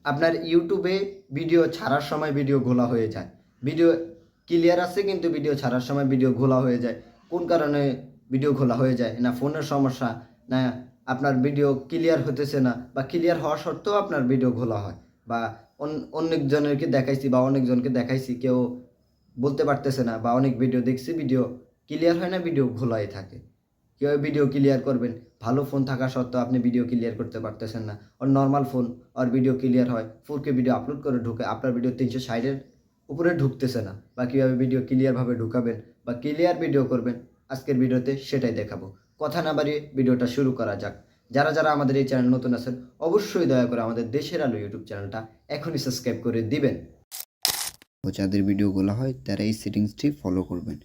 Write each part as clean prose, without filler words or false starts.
আপনার ইউটিউবে ভিডিও ছাড়ার সময় ভিডিও ঘোলা হয়ে যায়, ভিডিও ক্লিয়ার আছে কিন্তু ভিডিও ছাড়ার সময় ভিডিও ঘোলা হয়ে যায়। কোন কারণে ভিডিও ঘোলা হয়ে যায়? না ফোনের সমস্যা, না আপনার ভিডিও ক্লিয়ার হতেছে না, বা ক্লিয়ার হওয়া সত্ত্বেও আপনার ভিডিও ঘোলা হয়, বা অনেকজনেরকে দেখাইছি বা অনেকজনকে দেখাইছি, কেউ বলতে পারতেছে না, বা অনেক ভিডিও দেখছি ভিডিও ক্লিয়ার হয় না, ভিডিও ঘোলাই থাকে। কীভাবে ভিডিও ক্লিয়ার করবেন? ভালো ফোন থাকা সত্ত্বেও আপনি ভিডিও ক্লিয়ার করতে পারতেছেন না। আর নর্মাল ফোন আর ভিডিও ক্লিয়ার হয়, 4K ভিডিও আপলোড করে ঢুকে আপনার ভিডিও 360-এর উপরে ঢুকতেছে না। বা কীভাবে ভিডিও ক্লিয়ারভাবে ঢুকাবেন বা ক্লিয়ার ভিডিও করবেন, আজকের ভিডিওতে সেটাই দেখাবো। কথা না বাড়িয়ে ভিডিওটা শুরু করা যাক। যারা আমাদের এই চ্যানেল নতুন আছেন, অবশ্যই দয়া করে আমাদের দেশের আলো ইউটিউব চ্যানেলটা এখনই সাবস্ক্রাইব করে দিবেন। যাদের ভিডিওগুলো হয় তারা এই সেটিংসটি ফলো করবেন।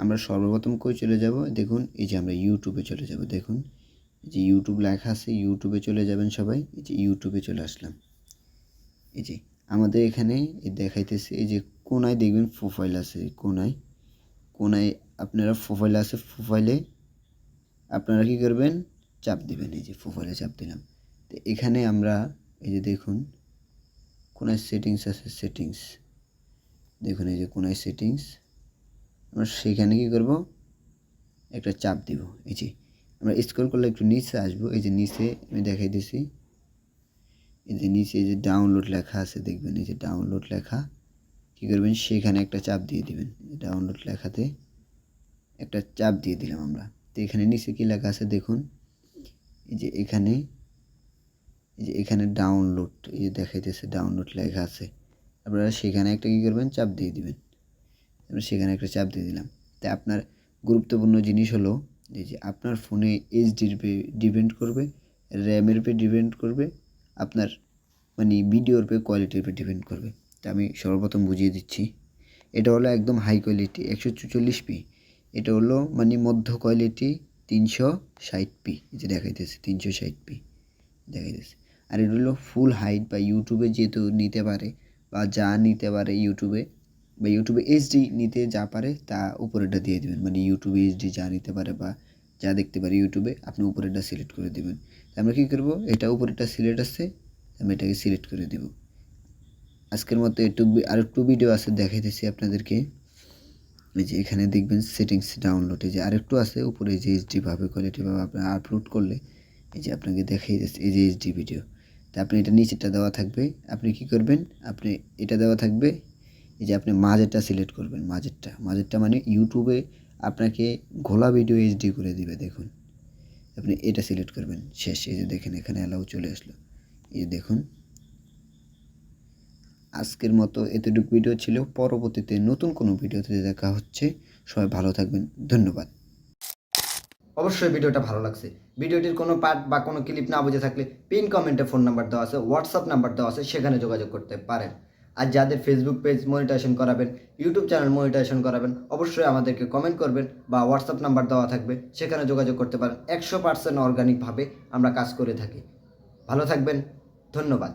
আমরা সর্বপ্রথম কই চলে যাব? দেখুন, এই যে আমরা ইউটিউবে চলে যাব। দেখুন, এই যে ইউটিউব লেখা আছে, ইউটিউবে চলে যাবেন সবাই। এই যে ইউটিউবে চলে আসলাম। এই যে আমাদের এখানে দেখাইতেছে, এই যে কোনায় দেখবেন প্রোফাইল আছে, কোনায় আপনারা প্রোফাইল আছে। প্রোফাইলে আপনারা কী করবেন? চাপ দিবেন। এই যে প্রোফাইলে চাপ দিলাম। তো এখানে আমরা এই যে দেখুন কোনায় সেটিংস আছে, সেটিংস দেখুন, এই যে কোনায় সেটিংস, আমরা সেখানে কী করব? একটা চাপ দিব। এই যে আমরা স্ক্রল করলে একটু নিচে আসবো। এই যে নিচে আমি দেখাই দিছি, এই যে নিচে এই যে ডাউনলোড লেখা আছে, দেখবেন এই যে ডাউনলোড লেখা, কী করবেন? সেখানে একটা চাপ দিয়ে দিবেন। ডাউনলোড লেখাতে একটা চাপ দিয়ে দিলাম আমরা। তো এখানে নিচে কী লেখা আছে দেখুন, এখানে ডাউনলোড, এই যে দেখাইতেছে ডাউনলোড লেখা আছে। আপনারা সেখানে একটা কী করবেন? চাপ দিয়ে দিবেন। আমরা সেখানে একটা চাপ দিয়ে দিলাম। তাই আপনার গুরুত্বপূর্ণ জিনিস হলো এই যে আপনার ফোনে এইচডির উপরে ডিপেন্ড করবে, র্যামের উপরে ডিপেন্ড করবে, আপনার ভিডিওর উপরে কোয়ালিটির উপরে ডিপেন্ড করবে। তা আমি সর্বপ্রথম বুঝিয়ে দিচ্ছি। এটা হলো একদম হাই কোয়ালিটি 144p। এটা হলো মধ্য কোয়ালিটি 360p। এই যে দেখাইতেছে 360p দেখাইতেছে। আর এটা হলো ফুল হাইট বা ইউটিউবে যেহেতু নিতে পারে বা যা নিতে পারে ইউটিউবে এইচডি নিতে যা পারে তা উপরেরটা দিয়ে দেবেন। ইউটিউবে এইচডি যা নিতে পারে বা যা দেখতে পারে ইউটিউবে, আপনি উপরেরটা সিলেক্ট করে দেবেন। আমরা কী করব? এটা উপরেরটা সিলেক্ট আছে, আমি এটাকে সিলেক্ট করে দেব। আজকের মতো আরেকটু ভিডিও আছে দেখাইতেছি আপনাদেরকে। এই যে এখানে দেখবেন সেটিংস ডাউনলোড, এই যে আরেকটু আছে উপরে, যে এইচডি ভাবে কোয়ালিটিভাবে আপনি আপলোড করলে এই যে আপনাকে দেখাই দিচ্ছে, এই যে এইচডি ভিডিও। তা আপনি এটা নিচেরটা দেওয়া থাকবে, আপনি কি করবেন? আপনি এটা দেওয়া থাকবে, এই যে আপনি মাঝেরটা সিলেক্ট করবেন। মাঝেরটা ইউটিউবে আপনাকে ঘোলা ভিডিও এইচডি করে দিবে। দেখুন, আপনি এটা সিলেক্ট করবেন। শেষ। এই যে দেখেন এখানে অ্যালাউ চলে আসলো। এই যে দেখুন, আজকের মতো এতটুকু ভিডিও ছিল। পরবর্তীতে নতুন কোনো ভিডিওতে দেখা হচ্ছে। সবাই ভালো থাকবেন। ধন্যবাদ। অবশ্যই ভিডিওটা ভালো লাগছে। ভিডিওটির কোনো পার্ট বা কোনো ক্লিপ না বুঝে থাকলে পিন কমেন্টে ফোন নাম্বার দেওয়া আছে, হোয়াটসঅ্যাপ নাম্বার দেওয়া আছে, সেখানে যোগাযোগ করতে পারেন। আর যাদের ফেসবুক পেজ মনিটাইজেশন করাবেন, ইউটিউব চ্যানেল মনিটাইজেশন করাবেন, অবশ্যই আমাদেরকে কমেন্ট করবেন বা হোয়াটসঅ্যাপ নাম্বার দেওয়া থাকবে, সেখানে যোগাযোগ করতে পারেন। 100% অর্গানিকভাবে আমরা কাজ করে থাকি। ভালো থাকবেন। ধন্যবাদ।